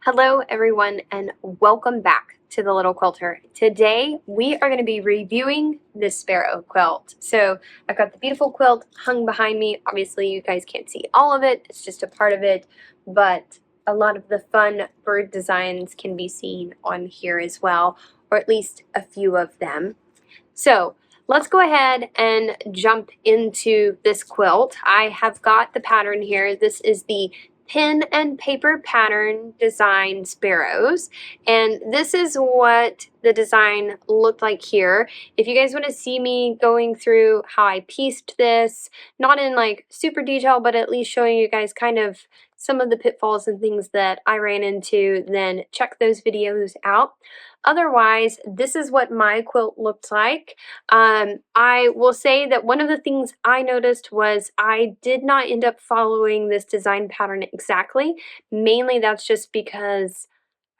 Hello everyone and welcome back to the Little Quilter. Today we are going to be reviewing the Sparrow quilt. So I've got the beautiful quilt hung behind me. Obviously you guys can't see all of it, it's just a part of it, but a lot of the fun bird designs can be seen on here as well, or at least a few of them. So let's go ahead and jump into this quilt. I have got the pattern here. This is the pen and paper pattern design Sparrows, and this is what the design looked like here. If you guys want to see me going through how I pieced this, not in like super detail, but at least showing you guys kind of some of the pitfalls and things that I ran into, then check those videos out. Otherwise, this is what my quilt looked like. I will say that one of the things I noticed was I did not end up following this design pattern exactly. Mainly that's just because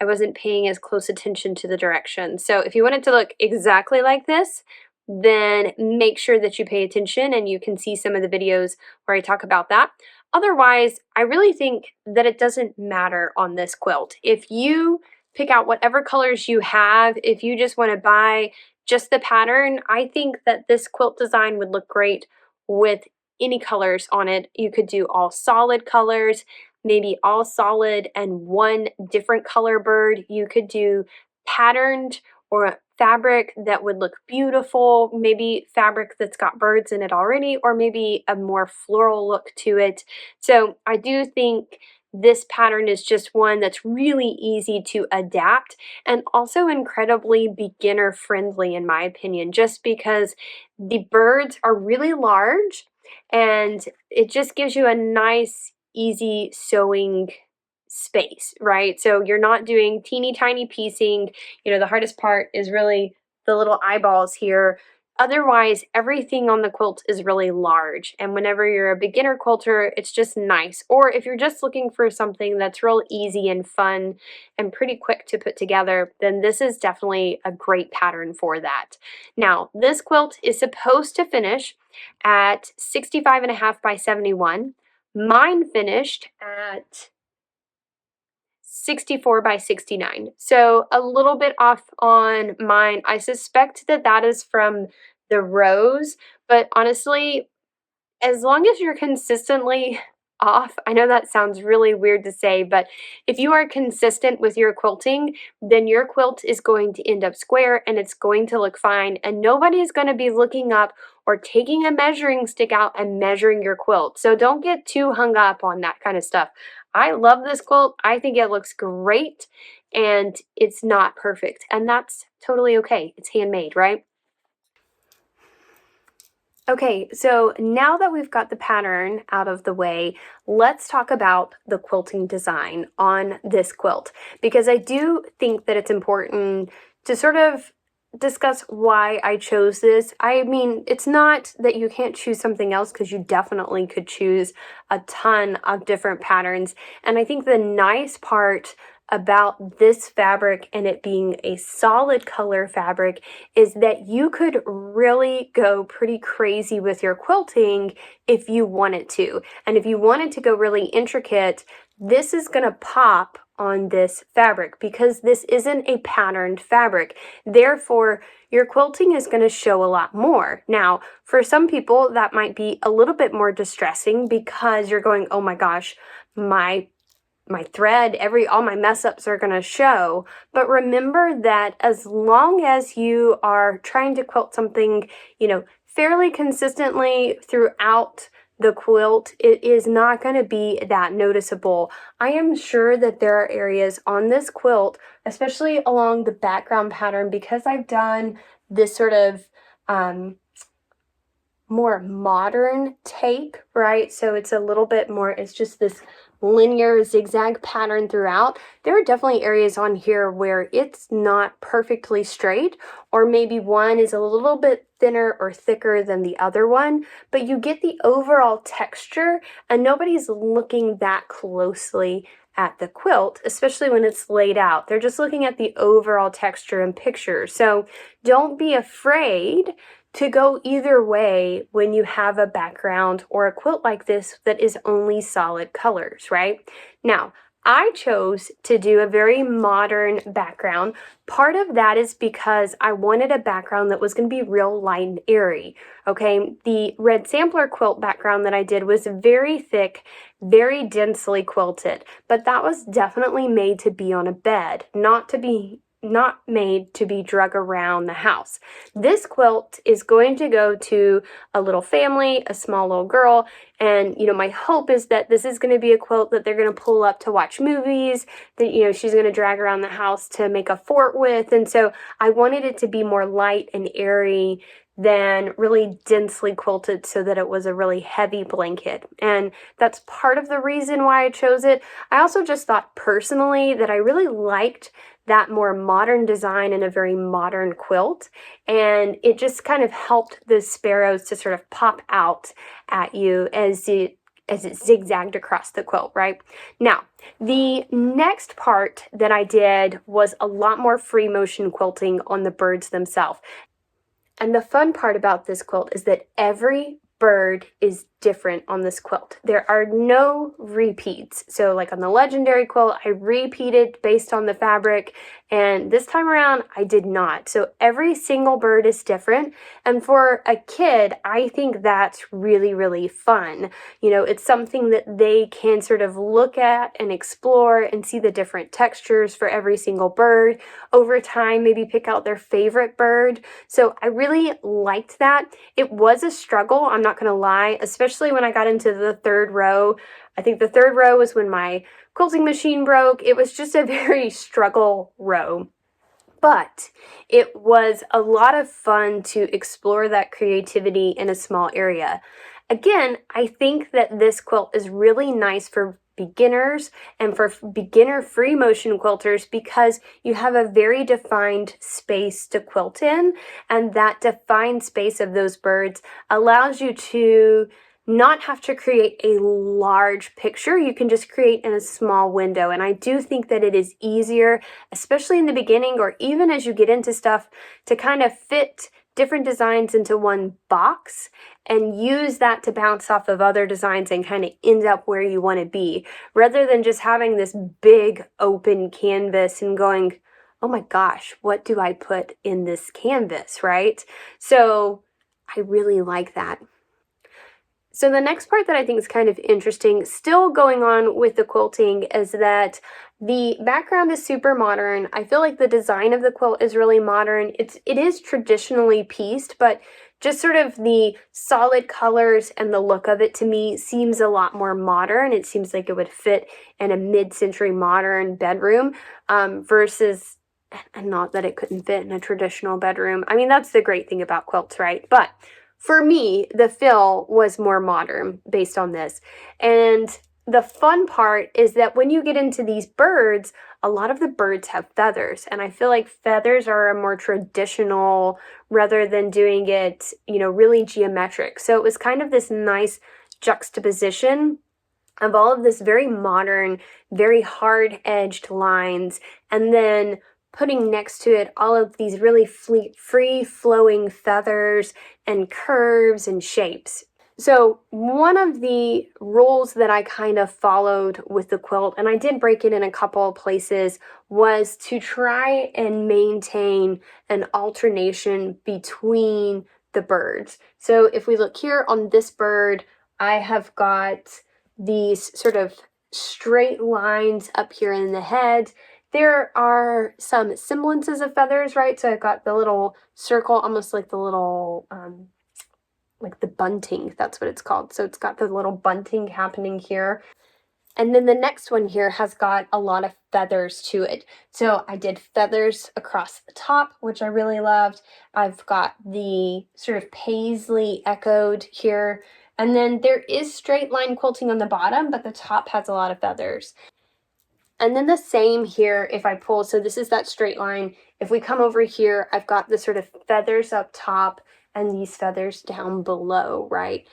I wasn't paying as close attention to the direction. So if you want it to look exactly like this, then make sure that you pay attention and you can see some of the videos where I talk about that. Otherwise, I really think that it doesn't matter on this quilt. If you pick out whatever colors you have, if you just want to buy just the pattern, I think that this quilt design would look great with any colors on it. You could do all solid colors, maybe all solid and one different color bird. You could do patterned or fabric that would look beautiful, maybe fabric that's got birds in it already, or maybe a more floral look to it. So I do think this pattern is just one that's really easy to adapt and also incredibly beginner friendly in my opinion, just because the birds are really large and it just gives you a nice easy sewing space, right? So you're not doing teeny tiny piecing. You know, the hardest part is really the little eyeballs here. Otherwise, everything on the quilt is really large, and whenever you're a beginner quilter, it's just nice. Or if you're just looking for something that's real easy and fun and pretty quick to put together, then this is definitely a great pattern for that. Now, this quilt is supposed to finish at 65.5 by 71. Mine finished at 64 by 69. So a little bit off on mine. I suspect that that is from the rows, but honestly, as long as you're consistently off, I know that sounds really weird to say, but if you are consistent with your quilting, then your quilt is going to end up square and it's going to look fine, and nobody is going to be looking up or taking a measuring stick out and measuring your quilt. So don't get too hung up on that kind of stuff. I love this quilt. I think it looks great, and it's not perfect, and that's totally okay. It's handmade, right? Okay, so now that we've got the pattern out of the way, let's talk about the quilting design on this quilt, because I do think that it's important to sort of discuss why I chose this. I mean, it's not that you can't choose something else, because you definitely could choose a ton of different patterns. And I think the nice part about this fabric and it being a solid color fabric is that you could really go pretty crazy with your quilting if you wanted to. And if you wanted to go really intricate, this is going to pop on this fabric because this isn't a patterned fabric. Therefore, your quilting is going to show a lot more. Now, for some people, that might be a little bit more distressing because you're going, oh my gosh, my thread, all my mess ups are going to show. But remember that as long as you are trying to quilt something, you know, fairly consistently throughout the quilt, it is not going to be that noticeable. I am sure that there are areas on this quilt, especially along the background pattern, because I've done this sort of more modern take, right? So it's a little bit more, it's just this linear zigzag pattern throughout. There are definitely areas on here where it's not perfectly straight, or maybe one is a little bit thinner or thicker than the other one, but you get the overall texture and nobody's looking that closely at the quilt, especially when it's laid out. They're just looking at the overall texture and picture. So don't be afraid to go either way when you have a background or a quilt like this that is only solid colors, right? Now, I chose to do a very modern background. Part of that is because I wanted a background that was going to be real light and airy, okay? The red sampler quilt background that I did was very thick, very densely quilted, but that was definitely made to be on a bed, not made to be drug around the house. This quilt is going to go to a little family, a small little girl, and my hope is that this is going to be a quilt that they're going to pull up to watch movies, that she's going to drag around the house to make a fort with. And so I wanted it to be more light and airy than really densely quilted, so that it was a really heavy blanket. And that's part of the reason why I chose it. I also just thought personally that I really liked that more modern design in a very modern quilt, and it just kind of helped the sparrows to sort of pop out at you as it zigzagged across the quilt, right? Now, the next part that I did was a lot more free motion quilting on the birds themselves. And the fun part about this quilt is that every bird is different on this quilt. There are no repeats. So like on the legendary quilt, I repeated based on the fabric, and this time around I did not. So every single bird is different, and for a kid, I think that's really, really fun. It's something that they can sort of look at and explore and see the different textures for every single bird. Over time, maybe pick out their favorite bird. So I really liked that. It was a struggle, I'm not gonna lie, especially when I got into the third row. I think the third row was when my quilting machine broke. It was just a very struggle row. But it was a lot of fun to explore that creativity in a small area. Again, I think that this quilt is really nice for beginners and for beginner free motion quilters, because you have a very defined space to quilt in, and that defined space of those birds allows you to not have to create a large picture. You can just create in a small window. And I do think that it is easier, especially in the beginning or even as you get into stuff, to kind of fit different designs into one box and use that to bounce off of other designs and kind of end up where you want to be, rather than just having this big open canvas and going, oh my gosh, what do I put in this canvas, right? So I really like that. So the next part that I think is kind of interesting, still going on with the quilting, is that the background is super modern. I feel like the design of the quilt is really modern. It is traditionally pieced, but just sort of the solid colors and the look of it to me seems a lot more modern. It seems like it would fit in a mid-century modern bedroom versus, and not that it couldn't fit in a traditional bedroom. I mean, that's the great thing about quilts, right? But for me, the feel was more modern based on this. And the fun part is that when you get into these birds, a lot of the birds have feathers. And I feel like feathers are a more traditional, rather than doing it, really geometric. So it was kind of this nice juxtaposition of all of this very modern, very hard-edged lines, and then putting next to it all of these really free-flowing feathers and curves and shapes. So one of the rules that I kind of followed with the quilt, and I did break it in a couple of places, was to try and maintain an alternation between the birds. So if we look here on this bird, I have got these sort of straight lines up here in the head. There are some semblances of feathers, right? So I've got the little circle, almost like the little, like the bunting, that's what it's called. So it's got the little bunting happening here. And then the next one here has got a lot of feathers to it. So I did feathers across the top, which I really loved. I've got the sort of paisley echoed here. And then there is straight line quilting on the bottom, but the top has a lot of feathers. And then the same here if I pull, so this is that straight line. If we come over here, I've got the sort of feathers up top and these feathers down below, right?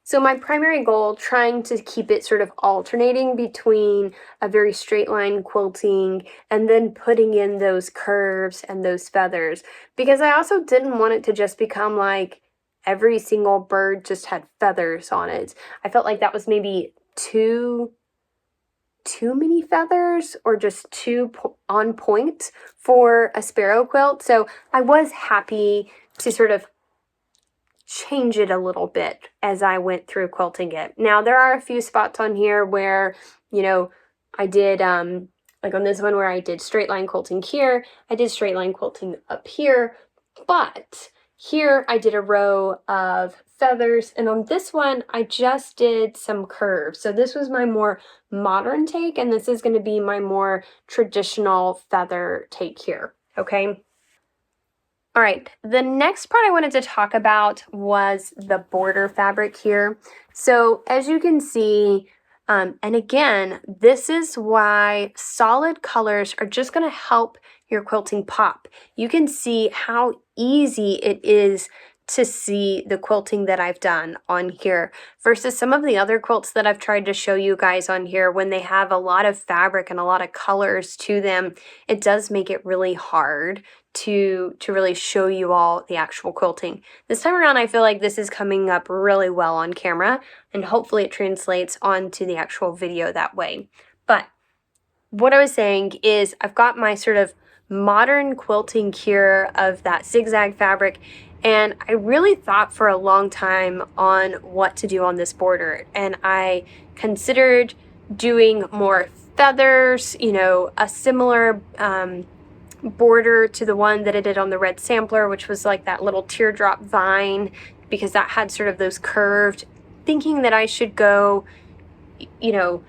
So my primary goal, trying to keep it sort of alternating between a very straight line quilting and then putting in those curves and those feathers, because I also didn't want it to just become like every single bird just had feathers on it. I felt like that was maybe too many feathers or just too on point for a sparrow quilt. So I was happy to sort of change it a little bit as I went through quilting it. Now there are a few spots on here where, you know, I did like on this one where I did straight line quilting here, I did straight line quilting up here, but here I did a row of feathers, and on this one I just did some curves. So this was my more modern take, and this is going to be my more traditional feather take here, okay? All right, the next part I wanted to talk about was the border fabric here. So as you can see, and again, this is why solid colors are just going to help your quilting pop. You can see how easy it is to see the quilting that I've done on here versus some of the other quilts that I've tried to show you guys on here. When they have a lot of fabric and a lot of colors to them, it does make it really hard to really show you all the actual quilting. This time around, I feel like this is coming up really well on camera, and hopefully it translates onto the actual video that way. But what I was saying is I've got my sort of modern quilting here of that zigzag fabric, and I really thought for a long time on what to do on this border, and I considered doing more feathers, you know, a similar border to the one that I did on the red sampler, which was like that little teardrop vine, because that had sort of those curved, thinking that I should go, you know,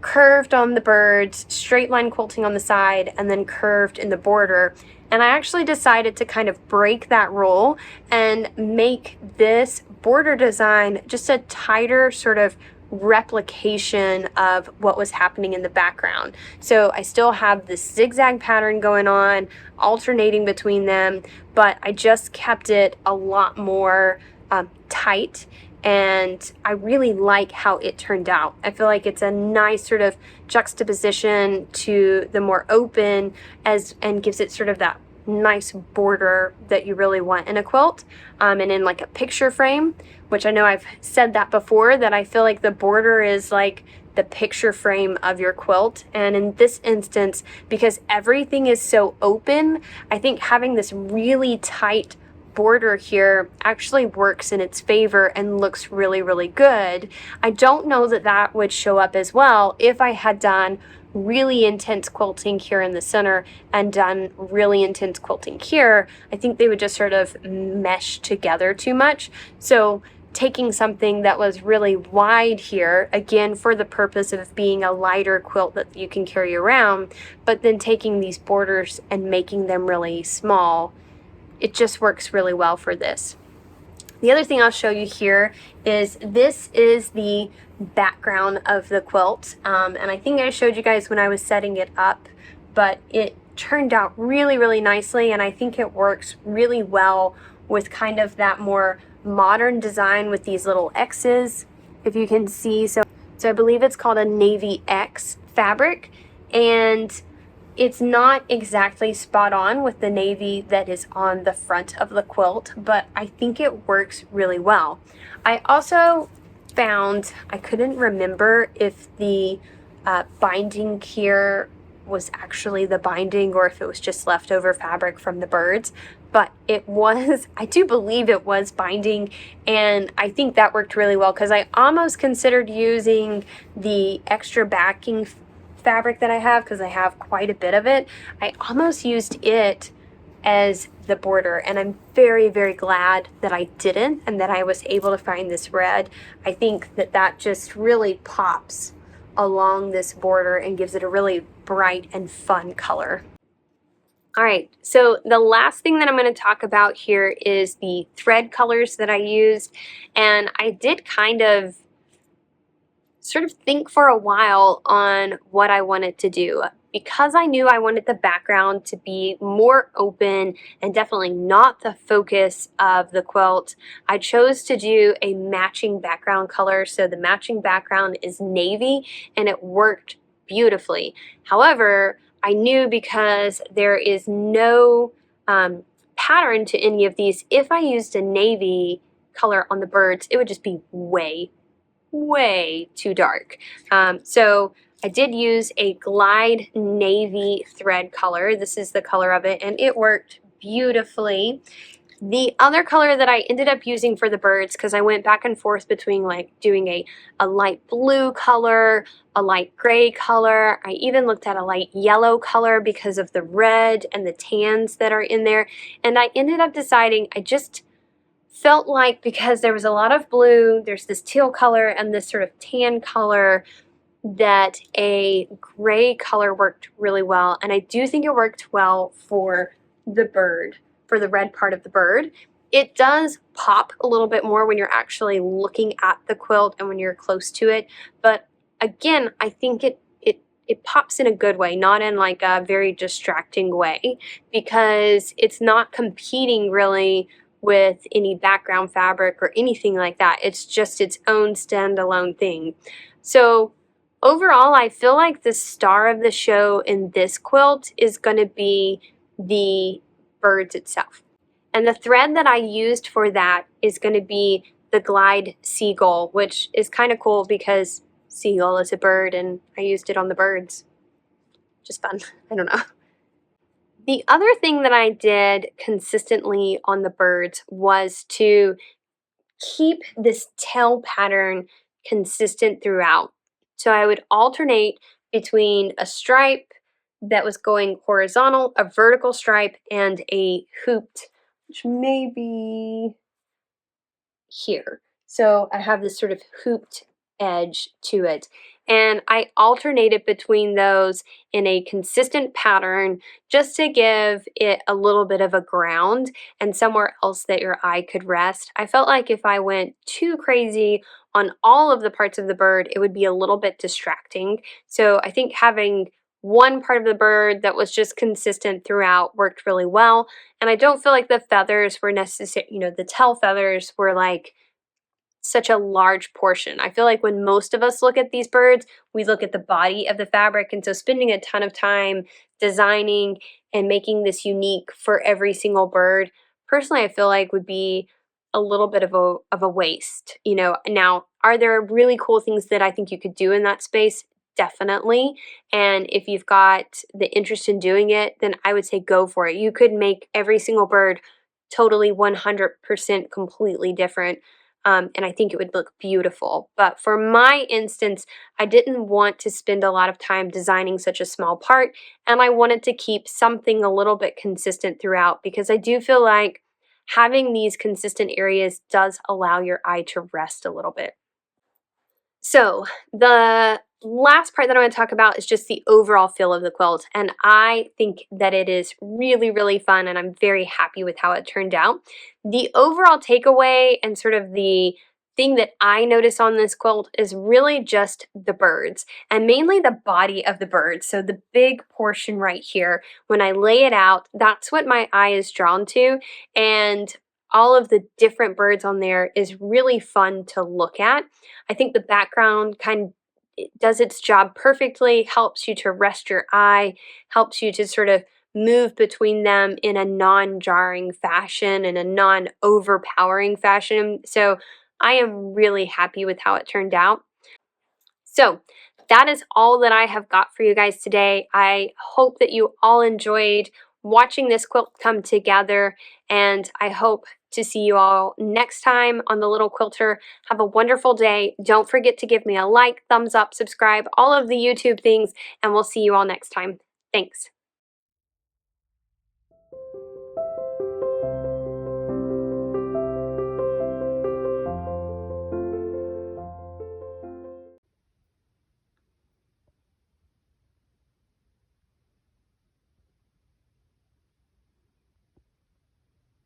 curved on the birds, straight line quilting on the side, and then curved in the border. And I actually decided to kind of break that rule and make this border design just a tighter sort of replication of what was happening in the background. So I still have this zigzag pattern going on, alternating between them, but I just kept it a lot more tight, and I really like how it turned out. I feel like it's a nice sort of juxtaposition to the more open and gives it sort of that nice border that you really want in a quilt, and in like a picture frame, which I know I've said that before, that I feel like the border is like the picture frame of your quilt. And in this instance, because everything is so open, I think having this really tight border here actually works in its favor and looks really, really good. I don't know that that would show up as well if I had done really intense quilting here in the center and done really intense quilting here. I think they would just sort of mesh together too much. So taking something that was really wide here, again for the purpose of being a lighter quilt that you can carry around, but then taking these borders and making them really small, it just works really well for this. The other thing I'll show you here is this is the background of the quilt, and I think I showed you guys when I was setting it up, but it turned out really, really nicely, and I think it works really well with kind of that more modern design with these little X's, if you can see. So I believe it's called a Navy X fabric, and it's not exactly spot on with the navy that is on the front of the quilt, but I think it works really well. I also found, I couldn't remember if the binding here was actually the binding or if it was just leftover fabric from the birds, but it was, I do believe it was binding, and I think that worked really well because I almost considered using the extra backing fabric that I have, because I have quite a bit of it. I almost used it as the border, and I'm very, very glad that I didn't and that I was able to find this red. I think that that just really pops along this border and gives it a really bright and fun color. All right, so the last thing that I'm going to talk about here is the thread colors that I used, and I did kind of sort of think for a while on what I wanted to do. Because I knew I wanted the background to be more open and definitely not the focus of the quilt, I chose to do a matching background color. So the matching background is navy, and it worked beautifully. However, I knew because there is no pattern to any of these, if I used a navy color on the birds, it would just be way too dark. So I did use a Glide Navy thread color. This is the color of it, and it worked beautifully. The other color that I ended up using for the birds, because I went back and forth between like doing a light blue color, a light gray color. I even looked at a light yellow color because of the red and the tans that are in there. And I ended up deciding I just felt like, because there was a lot of blue, there's this teal color and this sort of tan color, that a gray color worked really well. And I do think it worked well for the bird, for the red part of the bird. It does pop a little bit more when you're actually looking at the quilt and when you're close to it. But again, I think it pops in a good way, not in like a very distracting way, because it's not competing really with any background fabric or anything like that. It's just its own standalone thing. So overall, I feel like the star of the show in this quilt is going to be the birds itself. And the thread that I used for that is going to be the Glide Seagull, which is kind of cool because seagull is a bird and I used it on the birds. Just fun. I don't know. The other thing that I did consistently on the birds was to keep this tail pattern consistent throughout. So I would alternate between a stripe that was going horizontal, a vertical stripe, and a hooped, which may be here. So I have this sort of hooped edge to it. And I alternated between those in a consistent pattern just to give it a little bit of a ground and somewhere else that your eye could rest. I felt like if I went too crazy on all of the parts of the bird, it would be a little bit distracting. So I think having one part of the bird that was just consistent throughout worked really well. And I don't feel like the feathers were necessary, the tail feathers were like such a large portion. I feel like when most of us look at these birds, we look at the body of the fabric. And so spending a ton of time designing and making this unique for every single bird, personally, I feel like would be a little bit of a waste. Now, are there really cool things that I think you could do in that space? Definitely. And if you've got the interest in doing it, then I would say go for it. You could make every single bird totally 100% completely different. And I think it would look beautiful. But for my instance, I didn't want to spend a lot of time designing such a small part, and I wanted to keep something a little bit consistent throughout, because I do feel like having these consistent areas does allow your eye to rest a little bit. So the last part that I want to talk about is just the overall feel of the quilt. And I think that it is really, really fun, and I'm very happy with how it turned out. The overall takeaway and sort of the thing that I notice on this quilt is really just the birds, and mainly the body of the birds. So the big portion right here, when I lay it out, that's what my eye is drawn to. And all of the different birds on there is really fun to look at. I think the background kind of does its job perfectly, helps you to rest your eye, helps you to sort of move between them in a non-jarring fashion and a non-overpowering fashion. So I am really happy with how it turned out. So that is all that I have got for you guys today. I hope that you all enjoyed watching this quilt come together, and I hope to see you all next time on the Little Quilter. Have a wonderful day. Don't forget to give me a like, thumbs up, subscribe, all of the YouTube things, and we'll see you all next time. Thanks.